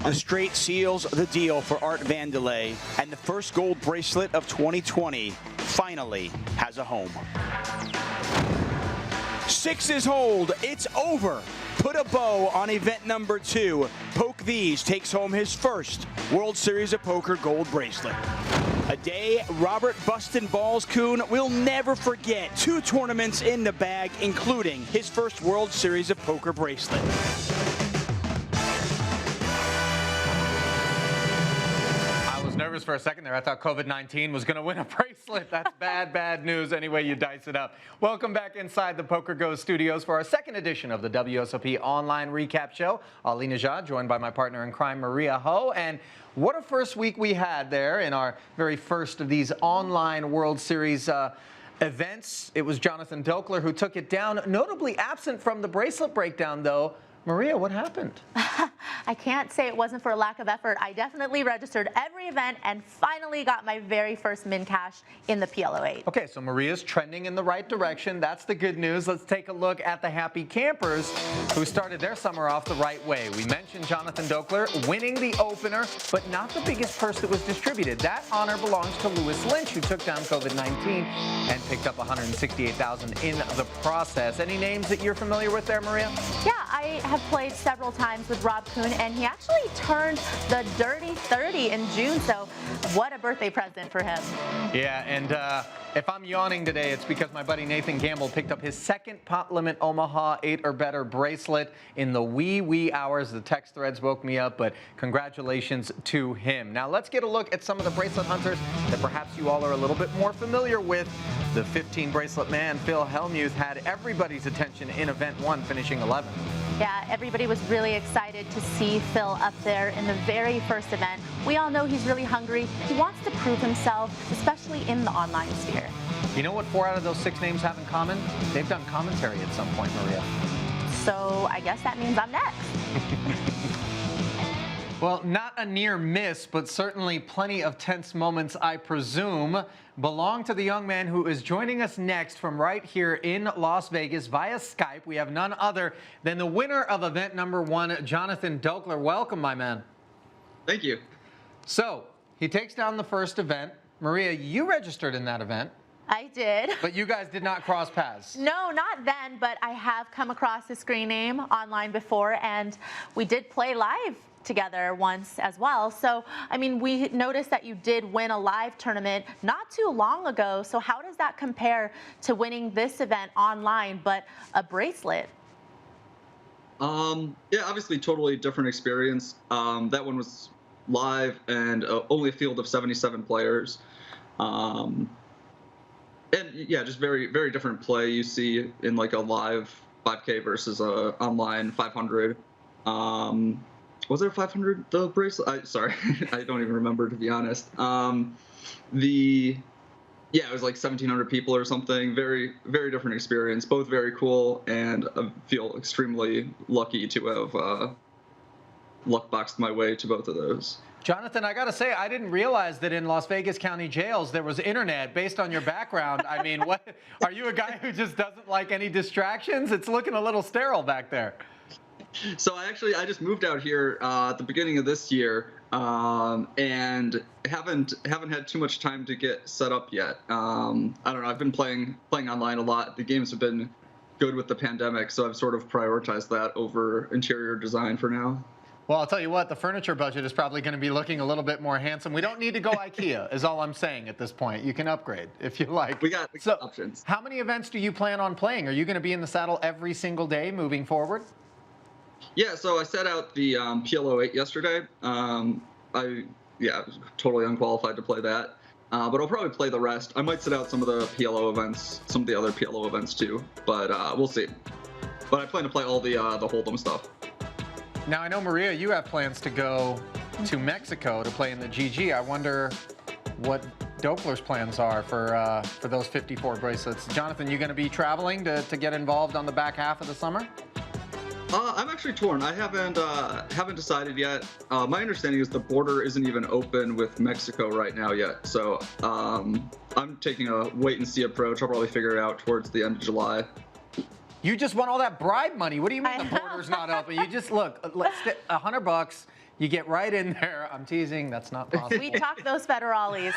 The straight seals the deal for Art Vandelay, and the first gold bracelet of 2020 finally has a home. Sixes hold. It's over. Put a bow on event number 2. Poke These takes home his first World Series of Poker gold bracelet. A day Robert Bustin' Balls Kuhn will never forget. 2 tournaments in the bag, including his first World Series of Poker bracelet. Nervous for a second there. I thought COVID-19 was going to win a bracelet. That's bad news any way you dice it up. Welcome back inside the PokerGo studios for our second edition of the WSOP online recap show. Ali Nejad, joined by my partner in crime, Maria Ho. And what a first week we had there in our very first of these online World Series events. It was Jonathan Dokler who took it down. Notably absent from the bracelet breakdown, though. Maria, what happened? I can't say it wasn't for a lack of effort. I definitely registered every event and finally got my very first min cash in the PLO8. Okay, so Maria's trending in the right direction. That's the good news. Let's take a look at the happy campers who started their summer off the right way. We mentioned Jonathan Dokler winning the opener, but not the biggest purse that was distributed. That honor belongs to Lois Lynch, who took down COVID-19 and picked up $168,000 in the process. Any names that you're familiar with there, Maria? Yeah, I have played several times with Rob Kuhn, and he actually turned the dirty 30 in June, so what a birthday present for him. Yeah, and if I'm yawning today, it's because my buddy Nathan Gamble picked up his second Pot Limit Omaha 8 or better bracelet in the wee hours. The text threads woke me up, but congratulations to him. Now let's get a look at some of the bracelet hunters that perhaps you all are a little bit more familiar with. The 15 bracelet man, Phil Hellmuth, had everybody's attention in event 1, finishing 11th. Yeah, everybody was really excited to see Phil up there in the very first event. We all know he's really hungry. He wants to prove himself, especially in the online sphere. You know what 4 out of those 6 names have in common? They've done commentary at some point, Maria. So I guess that means I'm next. Well, not a near miss, but certainly plenty of tense moments, I presume, belong to the young man who is joining us next from right here in Las Vegas via Skype. We have none other than the winner of event number 1, Jonathan Dokler. Welcome, my man. Thank you. So, he takes down the first event. Maria, you registered in that event. I did. But you guys did not cross paths. No, not then, but I have come across his screen name online before, and we did play live together once as well. So, I mean, we noticed that you did win a live tournament not too long ago. So how does that compare to winning this event online, but a bracelet? Yeah, obviously totally different experience. That one was live and only a field of 77 players. And yeah, just very different play you see in like a live 5K versus a online 500. Was there 500 the bracelet? Sorry, I don't even remember, to be honest. Yeah, it was like 1,700 people or something. Very different experience. Both very cool, and I feel extremely lucky to have luck boxed my way to both of those. Jonathan, I gotta say, I didn't realize that in Las Vegas County jails there was internet based on your background. I mean, what? Are you a guy who just doesn't like any distractions? It's looking a little sterile back there. So I just moved out here at the beginning of this year, and haven't had too much time to get set up yet. I don't know. I've been playing online a lot. The games have been good with the pandemic, so I've sort of prioritized that over interior design for now. Well, I'll tell you what, the furniture budget is probably going to be looking a little bit more handsome. We don't need to go IKEA, is all I'm saying at this point. You can upgrade if you like. We got options. How many events do you plan on playing? Are you going to be in the saddle every single day moving forward? Yeah, so I set out the PLO8 yesterday. I was totally unqualified to play that, but I'll probably play the rest. I might sit out some of the PLO events, some of the other PLO events too, but we'll see. But I plan to play all the Hold'em stuff. Now, I know, Maria, you have plans to go to Mexico to play in the GG. I wonder what Dokler's plans are for those 54 bracelets. Jonathan, you going to be traveling to get involved on the back half of the summer? I'm actually torn. I haven't decided yet. My understanding is the border isn't even open with Mexico right now yet. So I'm taking a wait-and-see approach. I'll probably figure it out towards the end of July. You just won all that bribe money. What do you mean the border's not open? You just, look, let's $100. You get right in there. I'm teasing. That's not possible. We talk those federales.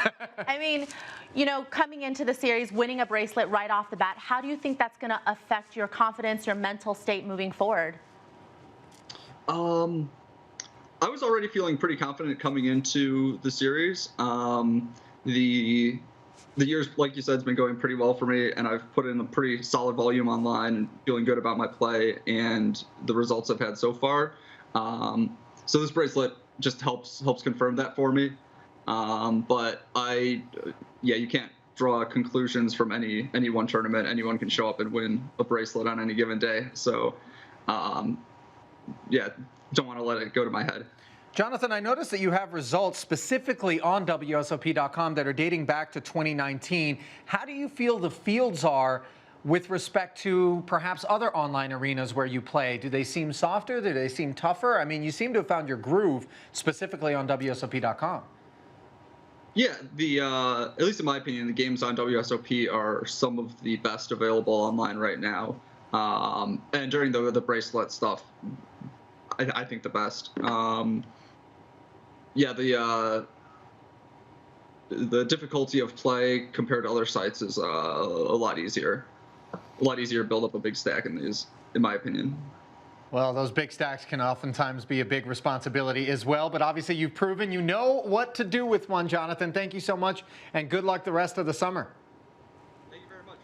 I mean, you know, coming into the series, winning a bracelet right off the bat, how do you think that's going to affect your confidence, your mental state moving forward? I was already feeling pretty confident coming into the series. The years, like you said, has been going pretty well for me, and I've put in a pretty solid volume online and feeling good about my play and the results I've had so far. So this bracelet just helps confirm that for me. But you can't draw conclusions from any one tournament. Anyone can show up and win a bracelet on any given day. So, don't want to let it go to my head. Jonathan, I noticed that you have results specifically on WSOP.com that are dating back to 2019. How do you feel the fields are with respect to perhaps other online arenas where you play? Do they seem softer? Do they seem tougher? I mean, you seem to have found your groove specifically on WSOP.com. Yeah, at least in my opinion, the games on WSOP are some of the best available online right now. And during the bracelet stuff, I think the best. The difficulty of play compared to other sites is a lot easier. A lot easier to build up a big stack in these, in my opinion. Well, those big stacks can oftentimes be a big responsibility as well, but obviously you've proven you know what to do with one, Jonathan. Thank you so much, and good luck the rest of the summer. Thank you very much.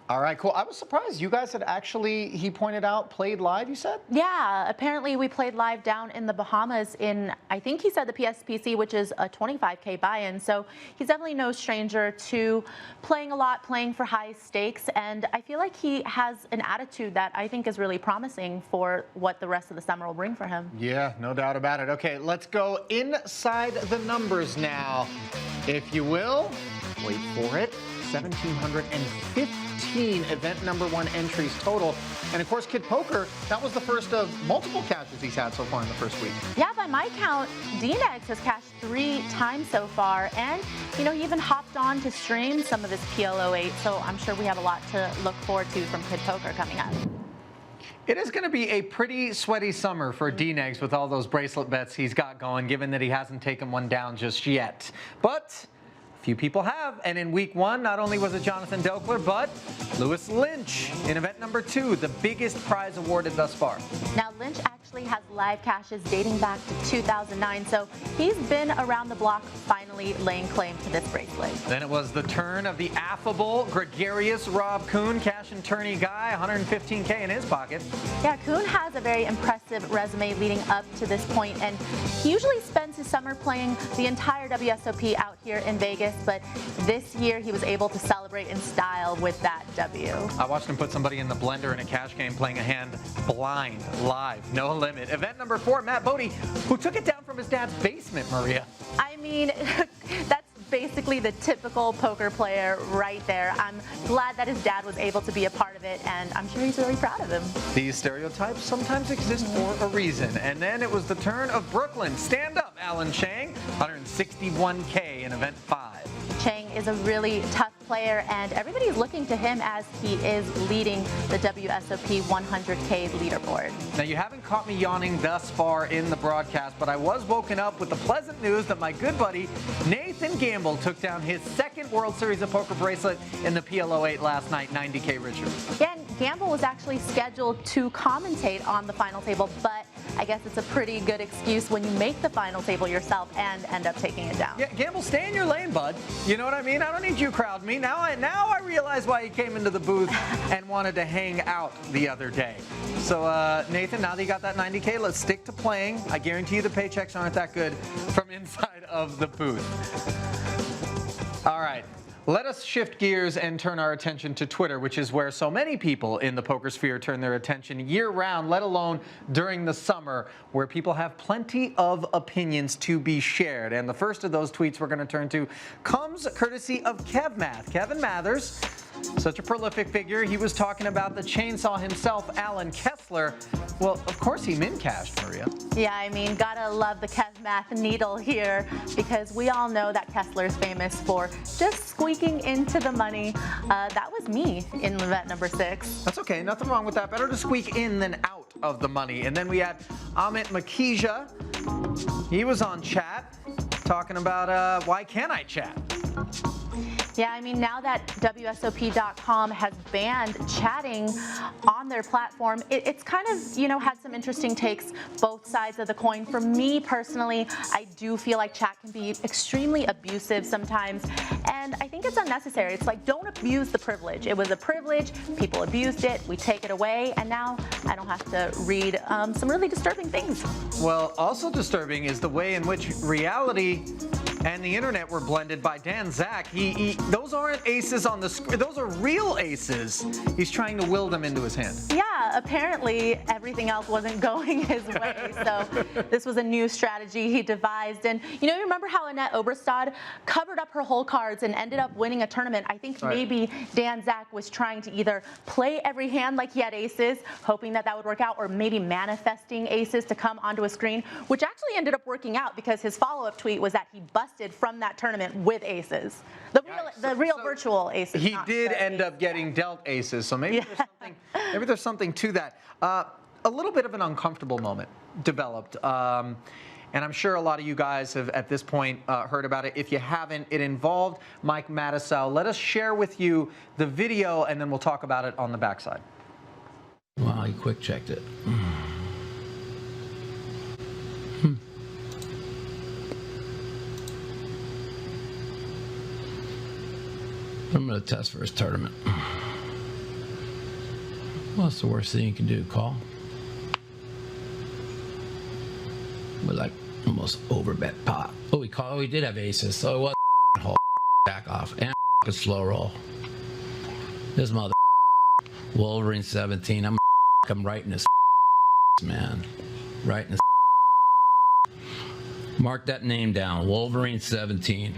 All right, cool. I was surprised you guys had actually, he pointed out, played live, you said? Yeah, apparently we played live down in the Bahamas in, I think he said the PSPC, which is a 25K buy-in. So he's definitely no stranger to playing a lot, playing for high stakes. And I feel like he has an attitude that I think is really promising for what the rest of the summer will bring for him. Yeah, no doubt about it. Okay, let's go inside the numbers now, if you will. Wait for it. 1,715 event number 1 entries total. And of course, Kid Poker, that was the first of multiple cashes he's had so far in the first week. Yeah, by my count, DNegs has cashed 3 times so far. And, you know, he even hopped on to stream some of his PL08. So I'm sure we have a lot to look forward to from Kid Poker coming up. It is going to be a pretty sweaty summer for DNegs with all those bracelet bets he's got going, given that he hasn't taken one down just yet. But few people have, and in week 1, not only was it Jonathan Dokler, but Lois Lynch in event number 2, the biggest prize awarded thus far. Now, Lynch actually has live cashes dating back to 2009, so he's been around the block finally laying claim to this bracelet. Then it was the turn of the affable, gregarious Rob Kuhn, cash and tourney guy, 115K in his pocket. Yeah, Kuhn has a very impressive resume leading up to this point, and he usually spends his summer playing the entire WSOP out here in Vegas, but this year he was able to celebrate in style with that W. I watched him put somebody in the blender in a cash game playing a hand blind, live, no limit. Event number 4, Matt Bodie, who took it down from his dad's basement, Maria. I mean, that's basically the typical poker player right there. I'm glad that his dad was able to be a part of it, and I'm sure he's really proud of him. These stereotypes sometimes exist for a reason. And then it was the turn of Brooklyn. Stand up, Alan Chang, 161K in event 5. Chang is a really tough player, and everybody's looking to him as he is leading the WSOP 100K leaderboard. Now, you haven't caught me yawning thus far in the broadcast, but I was woken up with the pleasant news that my good buddy Nathan Gamble took down his 2nd World Series of Poker bracelet in the PL08 last night, 90K richer. Yeah, and Gamble was actually scheduled to commentate on the final table, but I guess it's a pretty good excuse when you make the final table yourself and end up taking it down. Yeah, Gamble, stay in your lane, bud. You know what I mean? I don't need you crowd me. Now I realize why he came into the booth and wanted to hang out the other day. So, Nathan, now that you got that 90K, let's stick to playing. I guarantee you the paychecks aren't that good from inside of the booth. All right. Let us shift gears and turn our attention to Twitter, which is where so many people in the poker sphere turn their attention year-round, let alone during the summer, where people have plenty of opinions to be shared. And the first of those tweets we're going to turn to comes courtesy of Kevmath. Kevin Mathers, such a prolific figure. He was talking about the chainsaw himself, Alan Kessler. Well, of course he min-cashed, Maria. Yeah, I mean, gotta love the Kevmath needle here, because we all know that Kessler's famous for just squeaking into the money. That was me in event number 6. That's okay. Nothing wrong with that. Better to squeak in than out of the money. And then we had Amit Makija. He was on chat talking about why can't I chat? Yeah, I mean, now that WSOP.com has banned chatting on their platform, it's kind of, had some interesting takes, both sides of the coin. For me personally, I do feel like chat can be extremely abusive sometimes, and I think it's unnecessary. It's like, don't abuse the privilege. It was a privilege, people abused it, we take it away, and now I don't have to read some really disturbing things. Well, also disturbing is the way in which reality and the internet were blended by Dan Zach. Those aren't aces on the screen. Those are real aces. He's trying to will them into his hand. Yeah, apparently everything else wasn't going his way. So this was a new strategy he devised. And you remember how Annette Oberstad covered up her hole cards and ended up winning a tournament? I think maybe Dan Zach was trying to either play every hand like he had aces, hoping that would work out, or maybe manifesting aces to come onto a screen, which actually ended up working out because his follow-up tweet was that he busted from that tournament with aces. The real virtual aces. He did end up getting dealt aces, so maybe there's something to that. A little bit of an uncomfortable moment developed. And I'm sure a lot of you guys have, at this point, heard about it. If you haven't, it involved Mike Matusow. Let us share with you the video, and then we'll talk about it on the backside. Wow, he quick checked it. I'm going to test for his tournament. What's the worst thing you can do? Call? But like almost overbet pot. Oh, he called. Oh, he did have aces. So it was whole back off and a slow roll. This mother Wolverine 17. I'm right in his man. Right in his. Mark that name down. Wolverine 17.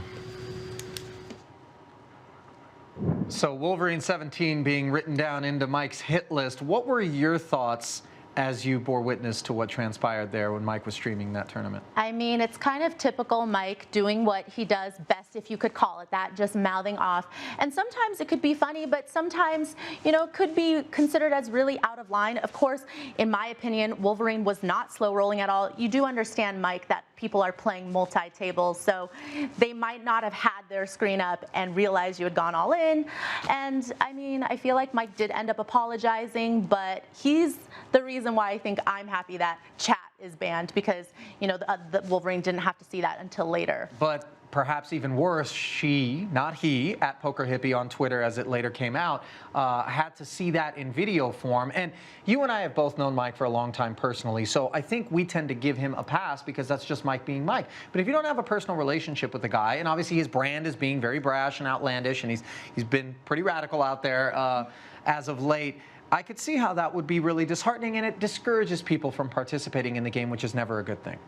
So Wolverine 17 being written down into Mike's hit list. What were your thoughts as you bore witness to what transpired there when Mike was streaming that tournament? I mean, it's kind of typical Mike doing what he does best, if you could call it that, just mouthing off. And sometimes it could be funny, but sometimes, it could be considered as really out of line. Of course, in my opinion, Wolverine was not slow rolling at all. You do understand, Mike, that people are playing multi-tables, so they might not have had their screen up and realized you had gone all in. And I mean, I feel like Mike did end up apologizing, but he's the reason why I think I'm happy that chat is banned, because the Wolverine didn't have to see that until later. But perhaps even worse, she, not he, at Poker Hippie on Twitter, as it later came out, had to see that in video form. And you and I have both known Mike for a long time personally, so I think we tend to give him a pass because that's just Mike being Mike. But if you don't have a personal relationship with the guy, and obviously his brand is being very brash and outlandish, and he's been pretty radical out there as of late, I could see how that would be really disheartening, and it discourages people from participating in the game, which is never a good thing.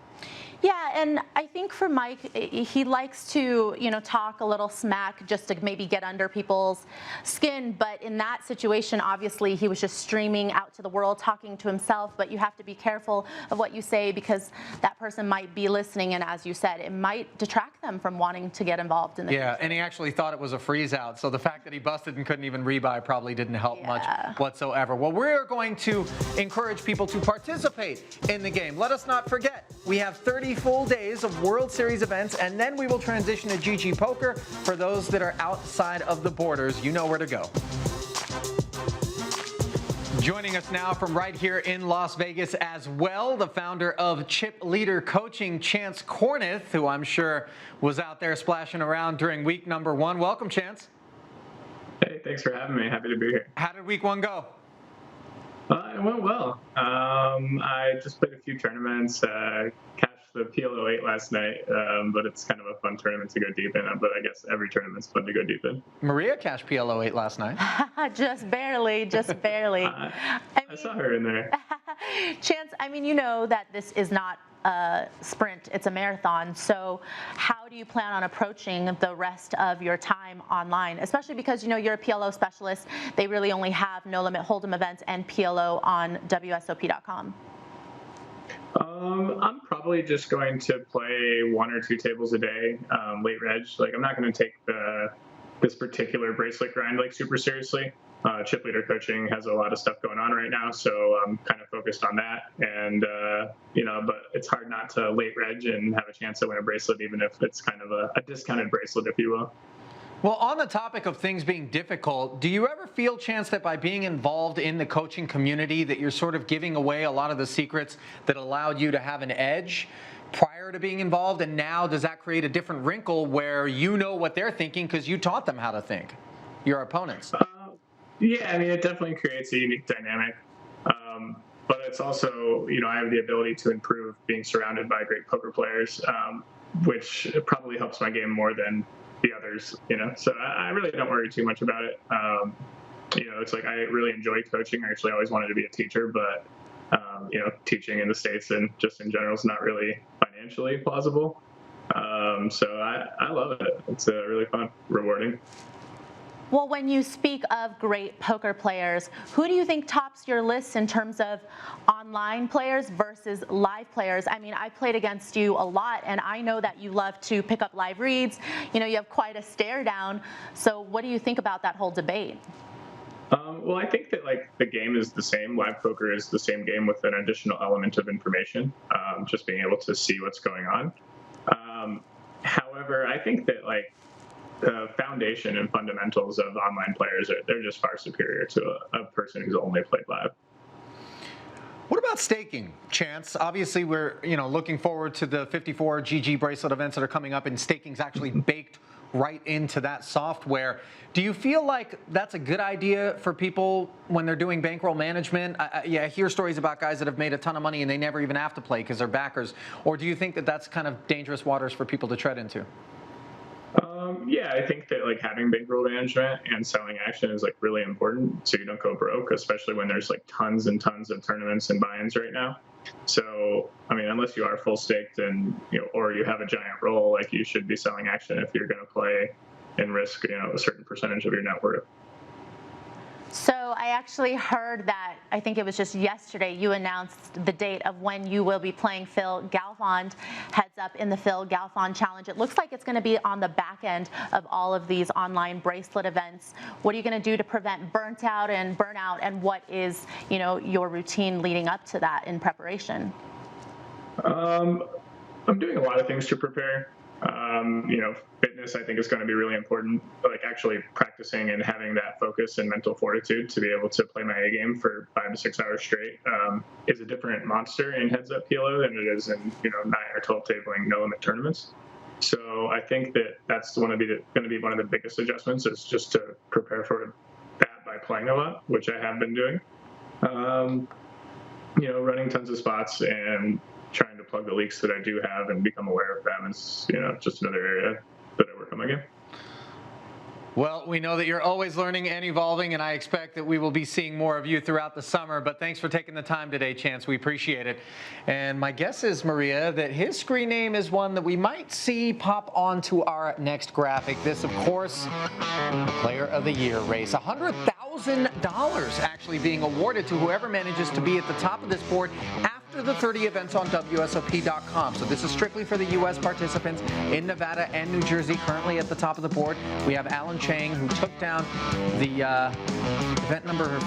Yeah, and I think for Mike, he likes to, talk a little smack just to maybe get under people's skin. But in that situation, obviously, he was just streaming out to the world, talking to himself. But you have to be careful of what you say, because that person might be listening. And as you said, it might detract them from wanting to get involved in the future. And he actually thought it was a freeze out. So the fact that he busted and couldn't even rebuy probably didn't help much whatsoever. Well, we're going to encourage people to participate in the game. Let us not forget, we have 30 full days of World Series events, and then we will transition to GG Poker. For those that are outside of the borders, you know where to go. Joining us now from right here in Las Vegas as well, the founder of Chip Leader Coaching, Chance Kornuth, who I'm sure was out there splashing around during week number 1. Welcome, Chance. Hey, thanks for having me. Happy to be here. How did week 1 go? It went well. I just played a few tournaments, cashed the PLO 8 last night, but it's kind of a fun tournament to go deep in. But I guess every tournament's fun to go deep in. Maria cashed PLO 8 last night. Just barely, just barely. I saw her in there. Chance, I mean, you know that this is not a sprint, it's a marathon. So how do you plan on approaching the rest of your time online, especially because you're a PLO specialist? They really only have No Limit Hold'em events and PLO on WSOP.com. I'm probably just going to play 1 or 2 tables a day, late reg. Like, I'm not going to take this particular bracelet grind super seriously. chip leader coaching has a lot of stuff going on right now, so I'm kind of focused on that. And but it's hard not to late reg and have a chance to win a bracelet, even if it's kind of a discounted bracelet, if you will. Well, on the topic of things being difficult, do you ever feel, Chance, that by being involved in the coaching community that you're sort of giving away a lot of the secrets that allowed you to have an edge prior to being involved, and now does that create a different wrinkle where you know what they're thinking because you taught them how to think, your opponents? Yeah, I mean, it definitely creates a unique dynamic. But it's also, I have the ability to improve being surrounded by great poker players, which probably helps my game more than the others, So I really don't worry too much about it. It's like I really enjoy coaching. I actually always wanted to be a teacher, but, teaching in the States and just in general is not really financially plausible. So I love it. It's really fun, rewarding. Well, when you speak of great poker players, who do you think tops your list in terms of online players versus live players? I mean, I played against you a lot, and I know that you love to pick up live reads. You have quite a stare down. So what do you think about that whole debate? Well, I think that the game is the same. Live poker is the same game with an additional element of information, just being able to see what's going on. However, I think that the foundation and fundamentals of online players they're just far superior to a person who's only played live. What about staking, Chance? Obviously, we're looking forward to the 54 GG bracelet events that are coming up, and staking's actually baked right into that software. Do you feel like that's a good idea for people when they're doing bankroll management? I hear stories about guys that have made a ton of money and they never even have to play because they're backers. Or do you think that that's kind of dangerous waters for people to tread into? Yeah, I think that having bankroll management and selling action is really important, so you don't go broke, especially when there's tons and tons of tournaments and buy-ins right now. So, I mean, unless you are full staked and or you have a giant roll, you should be selling action if you're going to play and risk a certain percentage of your net worth. So I actually heard that, I think it was just yesterday, you announced the date of when you will be playing Phil Galfond heads up in the Phil Galfond Challenge. It looks like it's going to be on the back end of all of these online bracelet events. What are you going to do to prevent burnout, and what is, your routine leading up to that in preparation? I'm doing a lot of things to prepare. Fitness, I think, is going to be really important. Actually practicing and having that focus and mental fortitude to be able to play my A game for 5 to 6 hours straight is a different monster in heads-up PLO than it is in 9 or 12 tabling no-limit tournaments. So I think that that's going to be one of the biggest adjustments, is just to prepare for that by playing a lot, which I have been doing. Running tons of spots and trying to plug the leaks that I do have and become aware of them is, just another area that I work on my game. Well, we know that you're always learning and evolving, and I expect that we will be seeing more of you throughout the summer. But thanks for taking the time today, Chance. We appreciate it. And my guess is, Maria, that his screen name is one that we might see pop onto our next graphic. This, of course, the Player of the Year race. $100,000 actually being awarded to whoever manages to be at the top of this board after the 30 events on WSOP.com. So this is strictly for the U.S. participants in Nevada and New Jersey, currently at the top of the board. We have Alan Chang, who took down the event number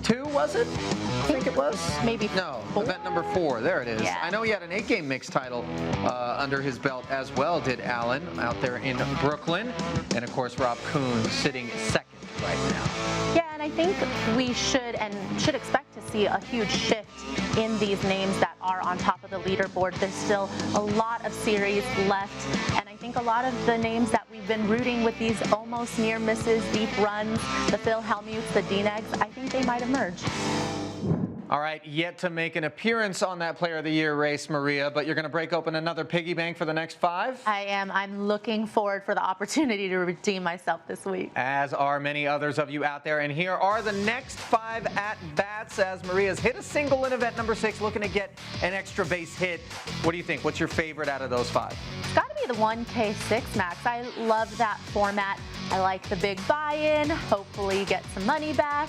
2, was it? I think it was. Maybe no, 4? Event number 4. There it is. Yeah. I know he had an 8-game mixed title under his belt as well, did Alan, out there in Brooklyn. And, of course, Rob Kuhn sitting second right now. Yeah, and I think we should expect to see a huge shift in these names that are on top of the leaderboard. There's still a lot of series left, and I think a lot of the names that we've been rooting with these almost near misses, deep runs, the Phil Hellmuths, the Denegs, I think they might emerge. All right, yet to make an appearance on that Player of the Year race, Maria, but you're going to break open another piggy bank for the next 5? I am. I'm looking forward for the opportunity to redeem myself this week. As are many others of you out there. And here are the next 5 at-bats as Maria's hit a single in event number 6, looking to get an extra base hit. What do you think? What's your favorite out of those 5? It's got to be the 1K6 max. I love that format. I like the big buy-in, hopefully get some money back.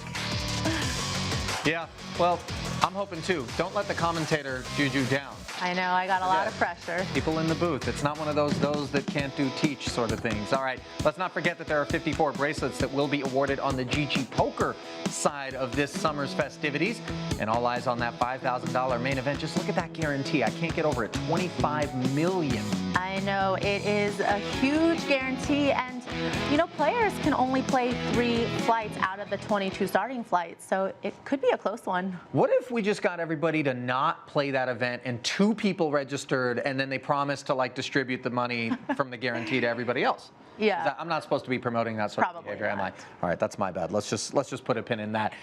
Yeah, well, I'm hoping too. Don't let the commentator juju down. I know, I got a lot of pressure. People in the booth. It's not one of those that can't do teach sort of things. All right, let's not forget that there are 54 bracelets that will be awarded on the GG Poker side of this summer's festivities. And all eyes on that $5,000 main event. Just look at that guarantee. I can't get over it. $25 million. I know, it is a huge guarantee, and you know, players can only play 3 flights out of the 22 starting flights, so it could be a close one. What if we just got everybody to not play that event and 2 people registered, and then they promised to like distribute the money from the guarantee to everybody else? Yeah. I'm not supposed to be promoting that sort of behavior, am I? All right, that's my bad. Let's just put a pin in that.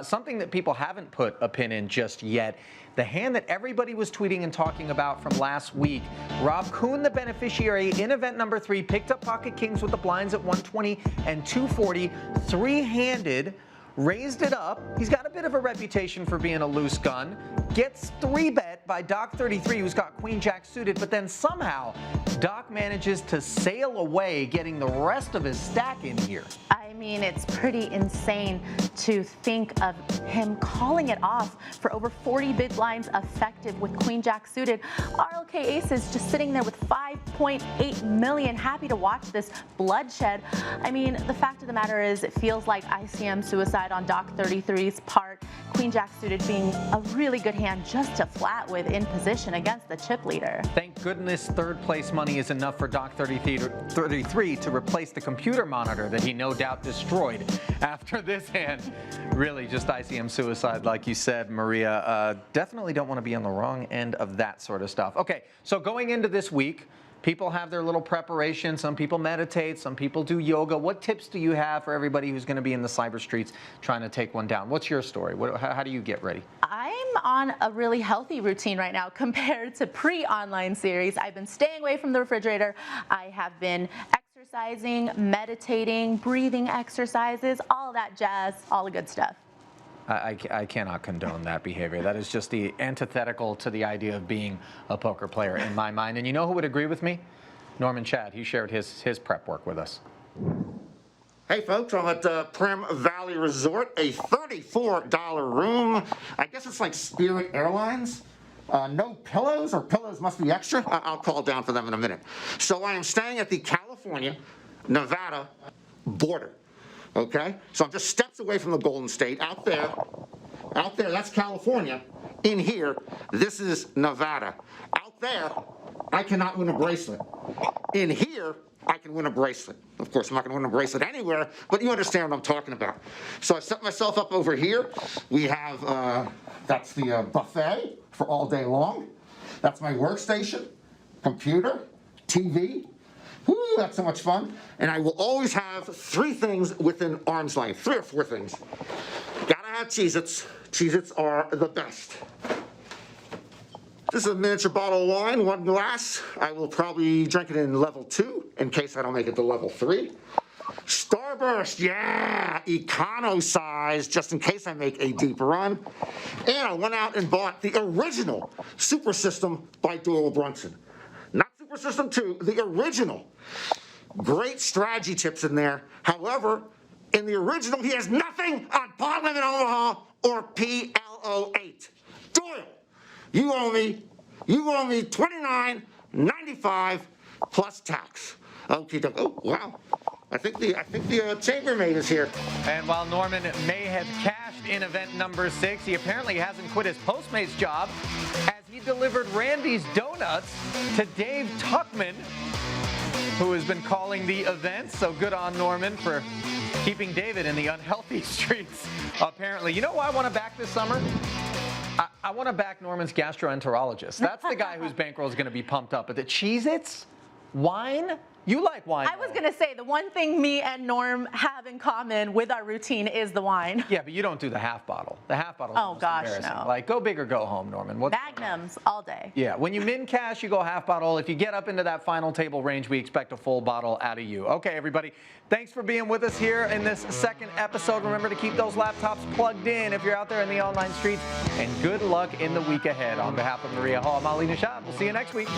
Something that people haven't put a pin in just yet. The hand that everybody was tweeting and talking about from last week. Rob Kuhn, the beneficiary in event number 3, picked up pocket kings with the blinds at 120 and 240, 3-handed, raised it up. He's got a bit of a reputation for being a loose gun. Gets 3-bet by Doc 33, who's got Queen Jack suited, but then somehow Doc manages to sail away, getting the rest of his stack in here. I mean, it's pretty insane to think of him calling it off for over 40 big blinds effective with Queen Jack suited. RLK Aces just sitting there with 5.8 million, happy to watch this bloodshed. I mean, the fact of the matter is it feels like ICM suicide on Doc 33's part. Queen Jack suited being a really good hand just to flat with in position against the chip leader. Thank goodness third place money is enough for Doc 33 to replace the computer monitor that he no doubt destroyed after this hand. Really just ICM suicide, like you said, Maria. Definitely don't want to be on the wrong end of that sort of stuff. Okay, so going into this week, people have their little preparation. Some people meditate. Some people do yoga. What tips do you have for everybody who's going to be in the cyber streets trying to take one down? What's your story? How do you get ready? I'm on a really healthy routine right now compared to pre-online series. I've been staying away from the refrigerator. I have been exercising, meditating, breathing exercises, all that jazz, all the good stuff. I cannot condone that behavior. That is just the antithetical to the idea of being a poker player in my mind. And you know who would agree with me? Norman Chad. He shared his prep work with us. Hey folks, I'm at Prim Valley Resort, a $34 room. I guess it's like Spirit Airlines. No pillows, or pillows must be extra. I'll call down for them in a minute. So I am staying at the California-Nevada border. Okay, so I'm just steps away from the Golden State. Out there, that's California. In here, this is Nevada. Out there, I cannot win a bracelet. In here, I can win a bracelet. Of course, I'm not going to win a bracelet anywhere, but you understand what I'm talking about. So I set myself up over here. We have, that's the buffet for all day long. That's my workstation, computer, TV. Woo, that's so much fun. And I will always have 3 things within arm's length, 3 or 4 things. Gotta have Cheez-Its. Cheez-Its are the best. This is a miniature bottle of wine, 1 glass. I will probably drink it in level 2 in case I don't make it to level 3. Starburst, yeah, econo size, just in case I make a deep run. And I went out and bought the original Super System by Doyle Brunson. Not Super System 2, the original. Great strategy tips in there. However, in the original, he has nothing on Pot Limit Omaha or PLO8. Doyle, you owe me $29.95 plus tax. Okay, oh wow. I think the chambermaid is here. And while Norman may have cashed in event number 6, he apparently hasn't quit his Postmates job as he delivered Randy's Donuts to Dave Tuckman, who has been calling the event. So good on Norman for keeping David in the unhealthy streets, apparently. You know who I want to back this summer? I want to back Norman's gastroenterologist. That's the guy whose bankroll is going to be pumped up. But the Cheez-Its? Wine? You like wine. I was going to say, the one thing me and Norm have in common with our routine is the wine. Yeah, but you don't do the half bottle. The half bottle is embarrassing. No. Like, go big or go home, Norman. Magnums all day. Yeah, when you min cash, you go half bottle. If you get up into that final table range, we expect a full bottle out of you. Okay, everybody, thanks for being with us here in this second episode. Remember to keep those laptops plugged in if you're out there in the online streets. And good luck in the week ahead. On behalf of Maria Ho, I'm Ali Nejad. We'll see you next week.